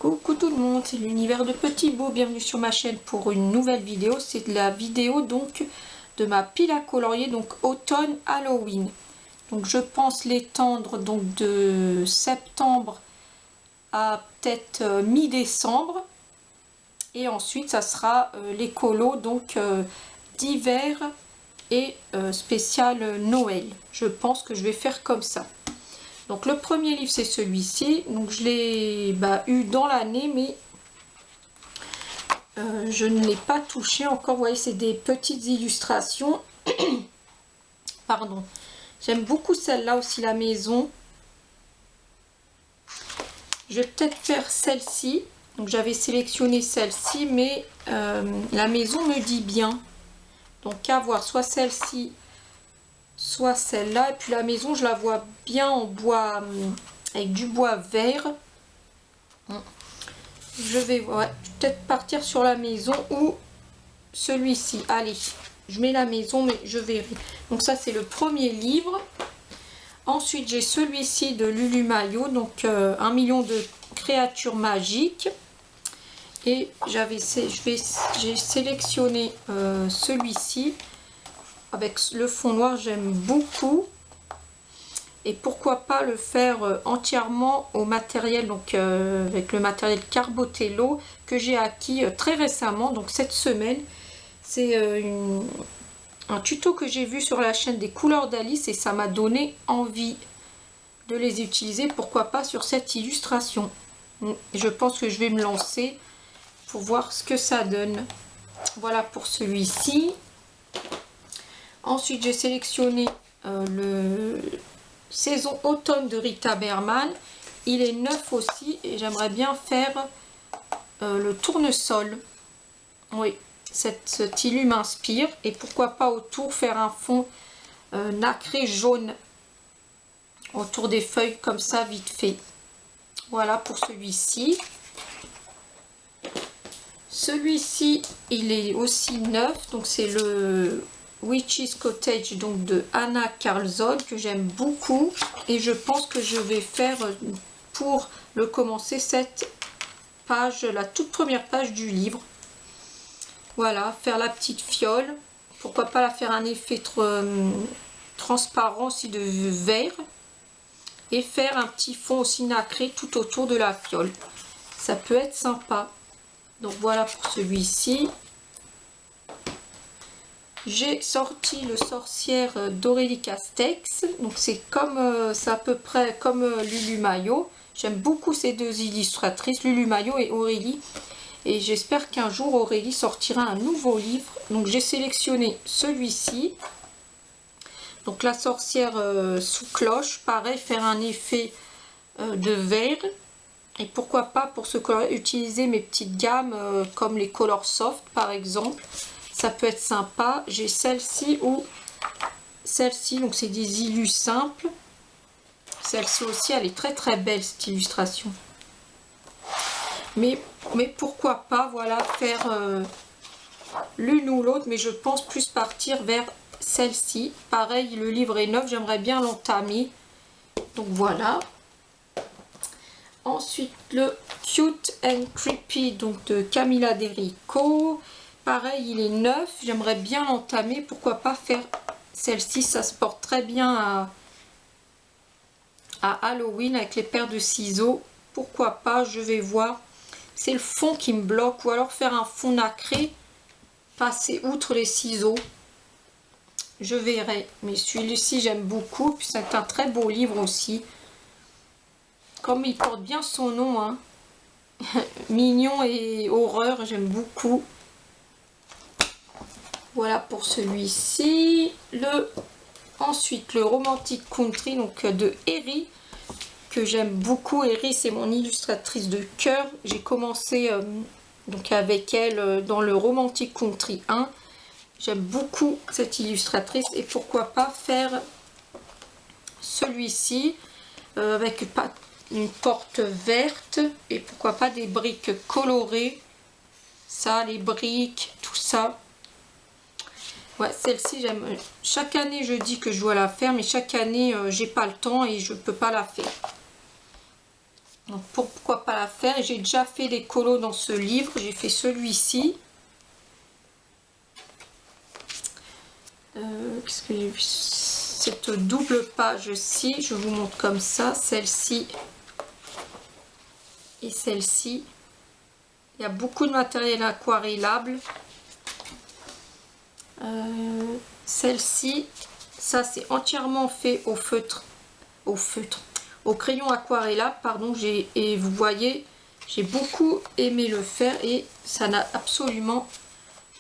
Coucou tout le monde, c'est l'univers de Petit Beau, bienvenue sur ma chaîne pour une nouvelle vidéo. C'est la vidéo donc de ma pile à colorier, donc automne Halloween. Donc je pense l'étendre donc de septembre à peut-être mi-décembre. Et ensuite ça sera les colos donc d'hiver et spécial Noël. Je pense que je vais faire comme ça. Donc le premier livre c'est celui-ci, donc je l'ai eu dans l'année mais je ne l'ai pas touché encore. Vous voyez, c'est des petites illustrations. Pardon. J'aime beaucoup celle-là aussi, la maison. Je vais peut-être faire celle-ci. Donc j'avais sélectionné celle-ci mais la maison me dit bien. Donc à voir, soit celle-ci soit celle-là, et puis la maison je la vois bien en bois, avec du bois vert. Je vais peut-être partir sur la maison ou celui-ci. Allez, je mets la maison mais je verrai. Donc ça c'est le premier livre. Ensuite j'ai celui-ci de Lulu Maillot, donc 1 million de créatures magiques. Et j'ai sélectionné celui-ci avec le fond noir, j'aime beaucoup. Et pourquoi pas le faire entièrement au matériel, donc avec le matériel Carbotello que j'ai acquis très récemment, donc cette semaine. C'est un tuto que j'ai vu sur la chaîne des couleurs d'Alice et ça m'a donné envie de les utiliser, pourquoi pas sur cette illustration. Je pense que je vais me lancer pour voir ce que ça donne. Voilà pour celui-ci. Ensuite j'ai sélectionné le saison automne de Rita Berman. Il est neuf aussi et j'aimerais bien faire le tournesol. Oui, cet illu m'inspire. Et pourquoi pas autour faire un fond nacré jaune autour des feuilles comme ça vite fait. Voilà pour celui-ci. Celui-ci il est aussi neuf, donc c'est le Witch's Cottage donc de Anna Carlson que j'aime beaucoup et je pense que je vais faire pour le commencer cette page, la toute première page du livre. Voilà, faire la petite fiole, pourquoi pas la faire un effet transparent aussi de vert et faire un petit fond aussi nacré tout autour de la fiole. Ça peut être sympa. Donc voilà pour celui-ci. J'ai sorti le Sorcière d'Aurélie Castex. Donc c'est comme c'est à peu près comme Lulu Maillot. J'aime beaucoup ces deux illustratrices, Lulu Maillot et Aurélie. Et j'espère qu'un jour Aurélie sortira un nouveau livre. Donc j'ai sélectionné celui-ci. Donc la sorcière sous cloche. Pareil, faire un effet de vert. Et pourquoi pas pour ce color utiliser mes petites gammes comme les Color Soft par exemple. Ça peut être sympa. J'ai celle-ci ou celle-ci, donc c'est des illus simples. Celle-ci aussi, elle est très très belle cette illustration. Mais pourquoi pas, voilà, faire l'une ou l'autre, mais je pense plus partir vers celle-ci. Pareil, le livre est neuf, j'aimerais bien l'entamer. Donc voilà. Ensuite, le Cute and Creepy donc de Camilla Derico. Pareil, il est neuf. J'aimerais bien l'entamer. Pourquoi pas faire celle-ci. Ça se porte très bien à Halloween avec les paires de ciseaux. Pourquoi pas, je vais voir. C'est le fond qui me bloque. Ou alors faire un fond nacré. Passer outre les ciseaux. Je verrai. Mais celui-ci, j'aime beaucoup. Puis c'est un très beau livre aussi. Comme il porte bien son nom, hein. Mignon et horreur, j'aime beaucoup. Voilà pour celui-ci. Ensuite, le Romantic Country donc de Eri, que j'aime beaucoup. Eri, c'est mon illustratrice de cœur. J'ai commencé donc avec elle dans le Romantic Country 1. J'aime beaucoup cette illustratrice. Et pourquoi pas faire celui-ci avec une porte verte et pourquoi pas des briques colorées, ça, les briques, tout ça. Ouais, celle-ci j'aime. Chaque année je dis que je dois la faire, mais chaque année j'ai pas le temps et je peux pas la faire. Donc pourquoi pas la faire. Et j'ai déjà fait des colos dans ce livre. J'ai fait celui-ci. Qu'est-ce que j'ai vu? Cette double page-ci, je vous montre comme ça. Celle-ci et celle-ci. Il y a beaucoup de matériel aquarellable. Celle-ci, ça c'est entièrement fait au crayon aquarellable, pardon. Et vous voyez, j'ai beaucoup aimé le faire et ça n'a absolument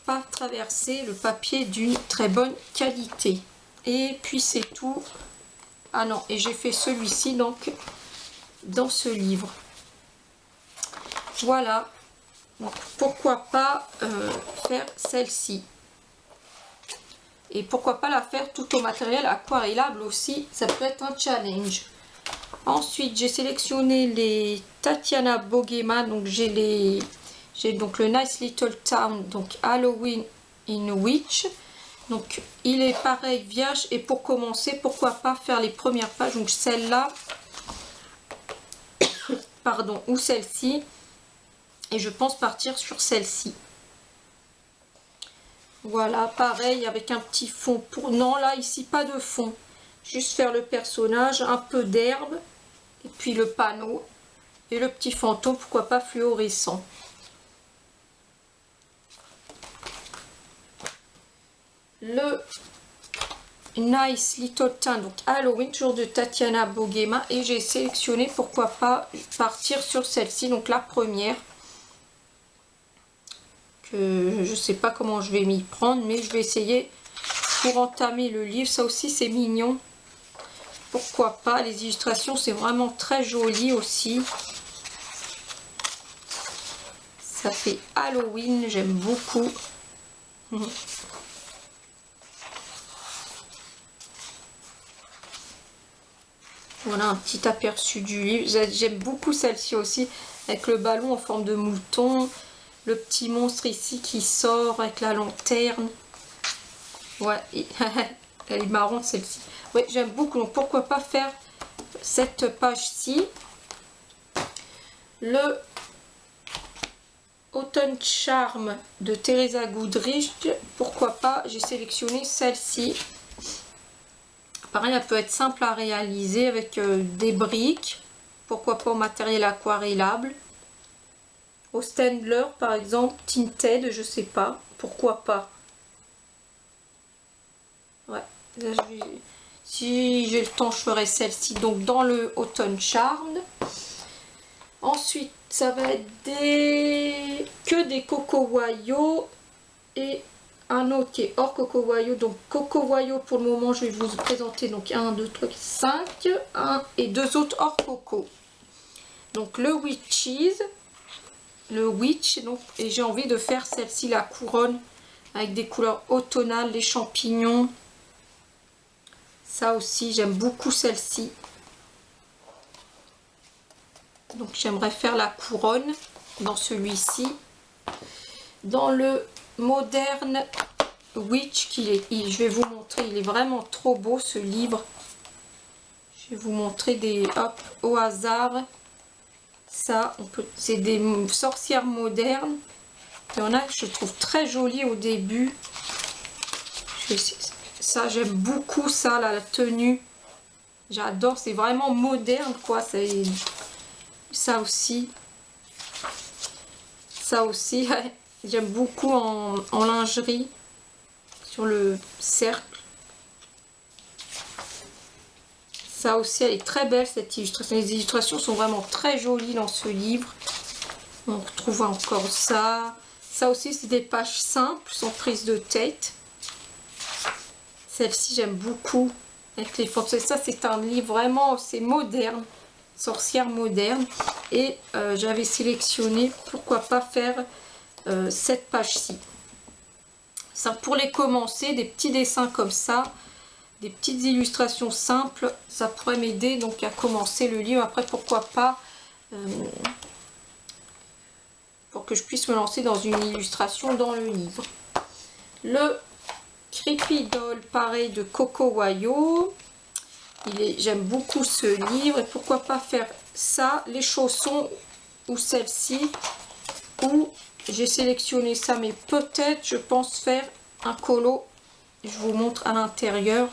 pas traversé le papier d'une très bonne qualité. Et puis c'est tout. Ah non, et j'ai fait celui-ci donc dans ce livre. Voilà. Donc, pourquoi pas faire celle-ci. Et pourquoi pas la faire tout au matériel aquarellable aussi, ça peut être un challenge. Ensuite, j'ai sélectionné les Tatiana Bogema, donc j'ai donc le Nice Little Town, donc Halloween in Witch. Donc il est pareil vierge, et pour commencer, pourquoi pas faire les premières pages, donc celle-là, pardon, ou celle-ci, et je pense partir sur celle-ci. Voilà, pareil, avec un petit fond pour... Non, là, ici, pas de fond. Juste faire le personnage, un peu d'herbe, et puis le panneau, et le petit fantôme, pourquoi pas fluorescent. Le Nice Little Town, donc Halloween, toujours de Tatiana Bogema, et j'ai sélectionné, pourquoi pas partir sur celle-ci, donc la première. Je sais pas comment je vais m'y prendre, mais je vais essayer pour entamer le livre. Ça aussi c'est mignon, pourquoi pas. Les illustrations c'est vraiment très joli aussi, ça fait Halloween, j'aime beaucoup. Voilà un petit aperçu du livre. J'aime beaucoup celle-ci aussi, avec le ballon en forme de mouton, le petit monstre ici qui sort avec la lanterne. Ouais, elle est marrante celle-ci. Ouais, j'aime beaucoup, donc pourquoi pas faire cette page-ci. Le Autumn Charm de Teresa Goodrich, pourquoi pas, j'ai sélectionné celle-ci. Pareil, elle peut être simple à réaliser avec des briques, pourquoi pas au matériel aquarellable. Au Staedtler par exemple, Tinted, je sais pas, pourquoi pas. Ouais, là, si j'ai le temps, je ferai celle-ci, donc dans le Autumn Charm. Ensuite, ça va être que des Coco Wayo et un autre qui est hors Coco Wayo. Donc Coco Wayo pour le moment, je vais vous présenter donc 1, 2, 3, 5, 1 et 2 autres hors Coco. Donc le Witches, le Witch, donc, et j'ai envie de faire celle-ci, la couronne, avec des couleurs automnales, les champignons. Ça aussi, j'aime beaucoup celle-ci. Donc j'aimerais faire la couronne dans celui-ci. Dans le Modern Witch, je vais vous montrer, il est vraiment trop beau ce livre. Je vais vous montrer des, hop, au hasard. Ça, c'est des sorcières modernes. Il y en a que je trouve très jolies au début. Ça, j'aime beaucoup ça, là, la tenue. J'adore, c'est vraiment moderne, quoi. C'est ça aussi. Ça aussi, j'aime beaucoup en lingerie, sur le cercle. Ça aussi, elle est très belle, cette illustration. Les illustrations sont vraiment très jolies dans ce livre. On retrouve encore ça. Ça aussi, c'est des pages simples, sans prise de tête. Celle-ci, j'aime beaucoup. Avec les forces. Ça, c'est un livre vraiment, c'est moderne. Sorcière moderne. Et j'avais sélectionné, pourquoi pas faire cette page-ci. Ça, pour les commencer, des petits dessins comme ça. Des petites illustrations simples, ça pourrait m'aider donc à commencer le livre. Après, pourquoi pas, pour que je puisse me lancer dans une illustration dans le livre. Le Creepy Doll, pareil, de Coco Wayo. J'aime beaucoup ce livre. Et pourquoi pas faire ça, les chaussons ou celle-ci, ou j'ai sélectionné ça, mais peut-être je pense faire un colo. Je vous montre à l'intérieur.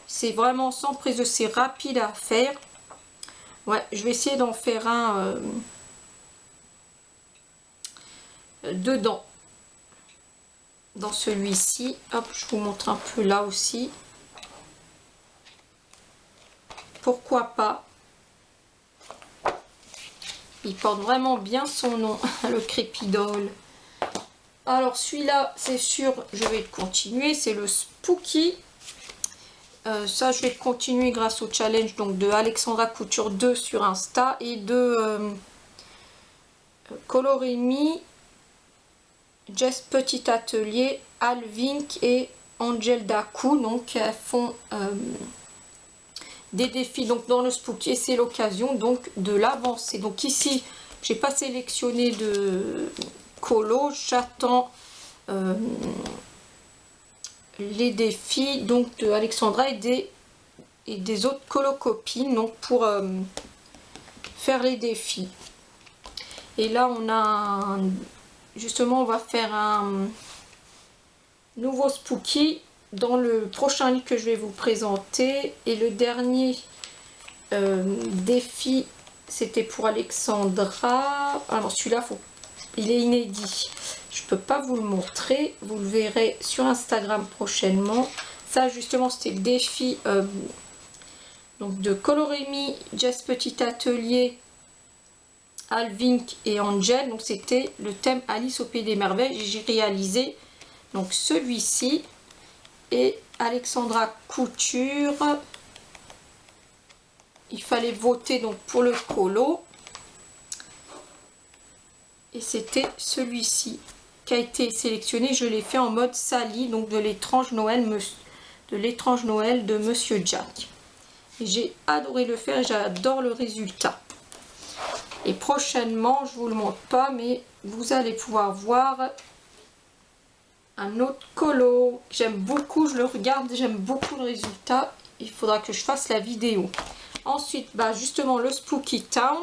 C'est vraiment sans prise de, c'est rapide à faire. Ouais, je vais essayer d'en faire un dedans. Dans celui-ci. Hop, je vous montre un peu là aussi. Pourquoi pas. Il porte vraiment bien son nom, le Crépidole. Alors celui-là, c'est sûr, je vais le continuer. C'est le Spooky. Ça, je vais le continuer grâce au challenge donc de Alexandra Couture 2 sur Insta et de Colorémie, Jess Petit Atelier, Alvink et Angel Daku. Donc elles font des défis donc dans le Spooky et c'est l'occasion donc de l'avancer. Donc ici, j'ai pas sélectionné de colo, j'attends les défis donc de Alexandra et des autres colocopines donc pour faire les défis. Et là on a justement on va faire un nouveau Spooky dans le prochain livre que je vais vous présenter. Et le dernier défi c'était pour Alexandra. Alors celui-là il est inédit, je peux pas vous le montrer, vous le verrez sur Instagram prochainement. Ça justement c'était le défi donc de Colorémie, Jess Petit Atelier, Alvink et Angel. Donc c'était le thème Alice au Pays des Merveilles. J'ai réalisé donc celui-ci. Et Alexandra Couture, il fallait voter donc pour le colo. Et c'était celui-ci qui a été sélectionné. Je l'ai fait en mode Sally, donc de l'étrange Noël de Monsieur Jack. Et j'ai adoré le faire et j'adore le résultat. Et prochainement, je vous le montre pas, mais vous allez pouvoir voir un autre colo. J'aime beaucoup, je le regarde, j'aime beaucoup le résultat. Il faudra que je fasse la vidéo. Ensuite, bah justement le Spooky Town.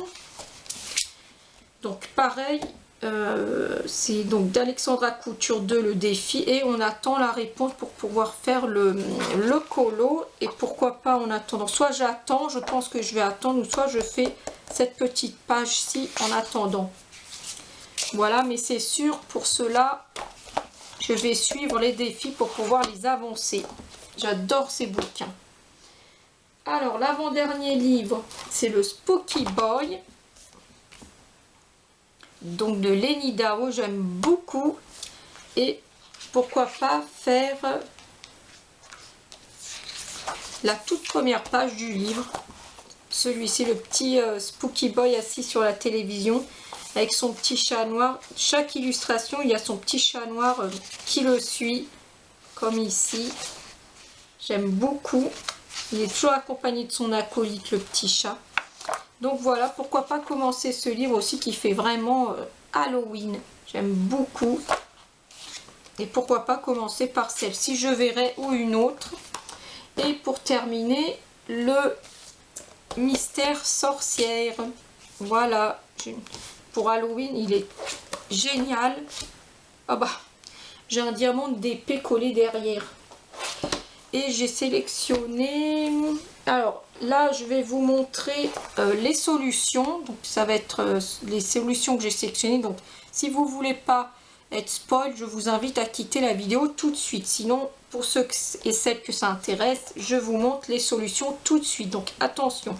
Donc pareil. C'est donc d'Alexandra Couture 2 le défi et on attend la réponse pour pouvoir faire le colo. Et pourquoi pas en attendant, soit j'attends, je pense que je vais attendre, ou soit je fais cette petite page-ci en attendant. Voilà, mais c'est sûr, pour cela je vais suivre les défis pour pouvoir les avancer. J'adore ces bouquins. Alors l'avant-dernier livre, c'est le Spooky Boy, donc de Lenny Dao. J'aime beaucoup. Et pourquoi pas faire la toute première page du livre. Celui-ci, le petit Spooky Boy assis sur la télévision avec son petit chat noir. Chaque illustration, il y a son petit chat noir qui le suit, comme ici. J'aime beaucoup. Il est toujours accompagné de son acolyte, le petit chat. Donc voilà, pourquoi pas commencer ce livre aussi qui fait vraiment Halloween. J'aime beaucoup. Et pourquoi pas commencer par celle-ci, je verrai, ou une autre. Et pour terminer, le Mystère Sorcière. Voilà, pour Halloween, il est génial. Ah bah, j'ai un diamant d'épée collé derrière. Et j'ai sélectionné... Alors là, je vais vous montrer les solutions. Donc ça va être les solutions que j'ai sélectionnées. Donc si vous ne voulez pas être spoil, je vous invite à quitter la vidéo tout de suite. Sinon, pour ceux et celles que ça intéresse, je vous montre les solutions tout de suite. Donc attention.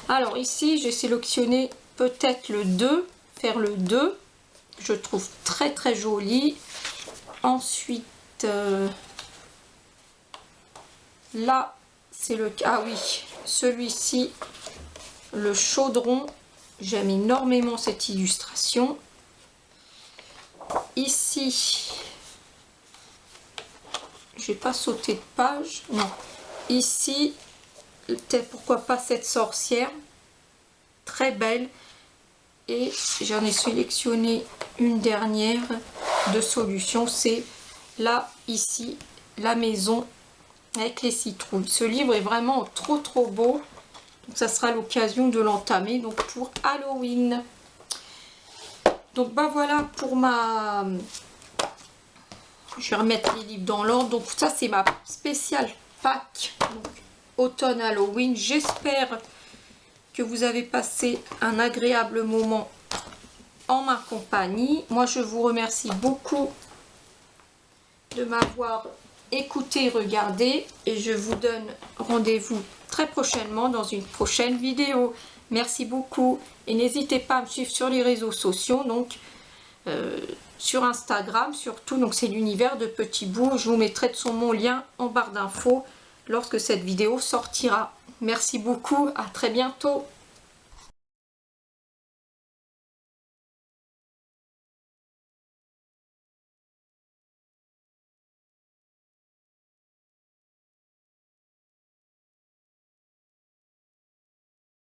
Alors ici, j'ai sélectionné peut-être le 2, faire le 2. Je trouve très très joli. Ensuite, là, c'est le... Ah oui, celui-ci, le chaudron. J'aime énormément cette illustration. Ici, je vais pas sauter de page. Non. Ici, pourquoi pas cette sorcière. Très belle. Et j'en ai sélectionné une dernière de solution. C'est là, ici, la maison avec les citrouilles. Ce livre est vraiment trop beau. Donc ça sera l'occasion de l'entamer donc pour Halloween. Donc bah voilà pour ma... Je vais remettre les livres dans l'ordre. Donc ça c'est ma spéciale Pâques, donc automne Halloween. J'espère que vous avez passé un agréable moment en ma compagnie. Moi je vous remercie beaucoup de m'avoir écouté, regardé, et je vous donne rendez-vous très prochainement dans une prochaine vidéo. Merci beaucoup et n'hésitez pas à me suivre sur les réseaux sociaux, donc sur Instagram surtout, donc c'est l'univers de Petit Bout. Je vous mettrai de mon lien en barre d'infos lorsque cette vidéo sortira. Merci beaucoup, à très bientôt.